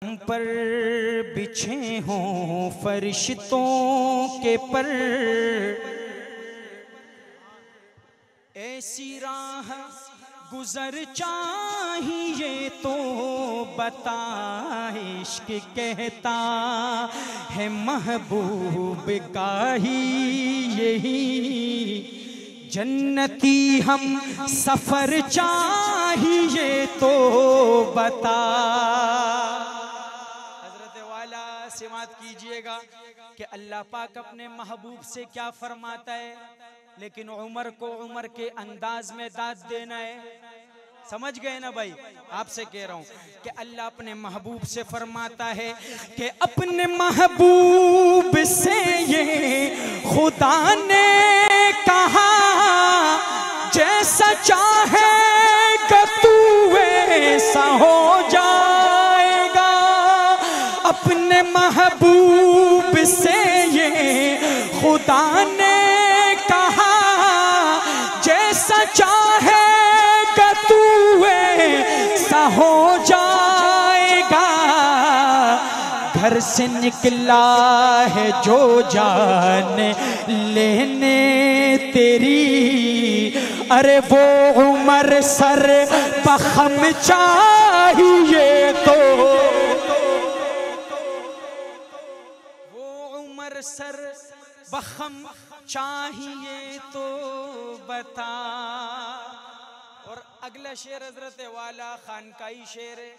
پر بچھے ہوں فرشتوں کے پر، ایسی راہ گزر چاہیے تو بتا، عشق کہتا ہے محبوب کا ہی یہی، جنتی ہم سفر چاہیے تو بتا۔ حضرت والا سماعت کیجئے گا کہ اللہ پاک اپنے محبوب سے کیا فرماتا ہے، لیکن عمر کو عمر کے انداز میں داد دینا ہے۔ سمجھ گئے نا بھائی؟ آپ سے کہہ رہا ہوں کہ اللہ اپنے محبوب سے فرماتا ہے کہ اپنے محبوب سے یہ خدا نے کہا، جیسا چاہے گا تو ویسا ہو جائے گا۔ اپنے محبوب سے یہ خدا نے کہا، جیسا چاہے گا تو ویسا ہو جائے گا۔ گھر سے نکلا ہے جو جان لینے تیری، ارے وہ عمر سر بخم چاہیے تو، وہ عمر سر بخم چاہیے تو بتا۔ اور اگلا شعر حضرت والا خانقائی شعر ہے،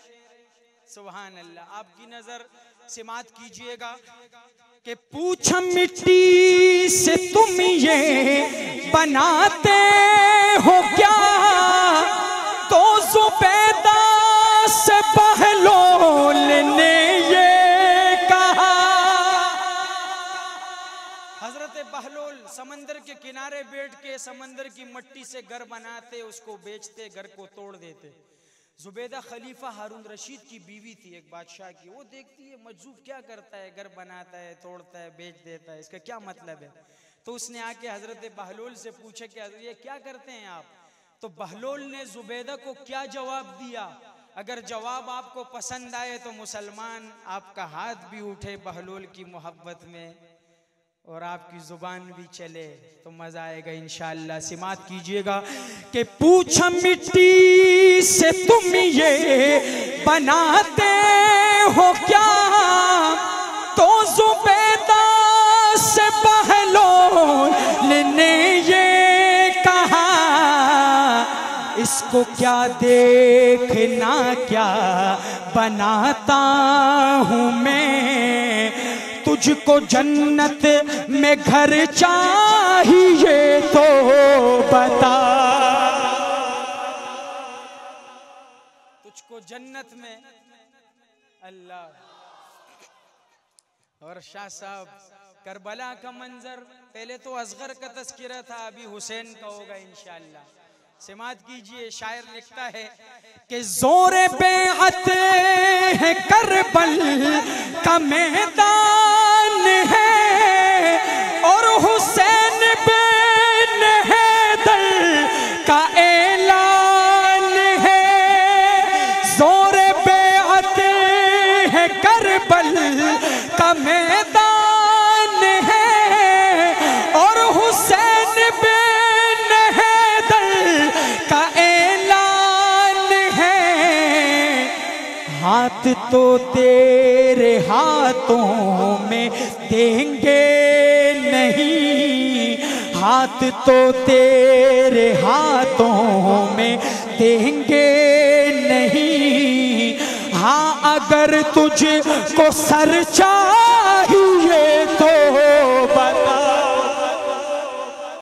سبحان اللہ۔ آپ کی نظر سماعت کیجئے گا کہ پوچھا مٹی سے تم یہ بناتے ہو کیا، تو زبیدہ سے بہلول نے یہ کہا۔ حضرت بہلول سمندر کے کنارے بیٹھ کے سمندر کی مٹی سے گھر بناتے، اس کو بیچتے، گھر کو توڑ دیتے۔ زبیدہ خلیفہ ہارون رشید کی بیوی تھی ایک بادشاہ کی، وہ دیکھتی ہے مجذوب کیا کرتا ہے، گھر بناتا ہے، توڑتا ہے، بیچ دیتا ہے، اس کا کیا مطلب ہے؟ تو اس نے آ کے حضرت بہلول سے پوچھا کہ حضرت یہ کیا کرتے ہیں آپ؟ تو بہلول نے زبیدہ کو کیا جواب دیا؟ اگر جواب آپ کو پسند آئے تو مسلمان آپ کا ہاتھ بھی اٹھے بہلول کی محبت میں، اور آپ کی زبان بھی چلے تو مزہ آئے گا انشاءاللہ۔ سماعت کیجئے گا کہ پوچھا مٹی سے تم یہ بناتے ہو کیا، تو زبیدہ سے بہلول نے یہ کہا، اس کو کیا دیکھنا کیا بناتا ہوں میں، تجھ کو جنت میں گھر چاہیے تو بتا۔ تجھ کو جنت میں، اللہ۔ اور شاہ صاحب کربلا کا منظر، پہلے تو اصغر کا تذکرہ تھا، ابھی حسین کا ہوگا انشاءاللہ۔ سماعت کیجئے، شاعر لکھتا ہے کہ زور بیعت ہے کربل کا میدان ہے، اور حسین بن حیدر کا اعلان ہے۔ زور بیعت ہے کربل کا میدان ہے، اور حسین بن حیدر کا اعلان ہے۔ ہاتھ تو تیرے ہاتھوں میں دیں گے نہیں، ہاتھ تو تیرے ہاتھوں میں دیں گے نہیں، ہاں اگر تجھ کو سر چاہیے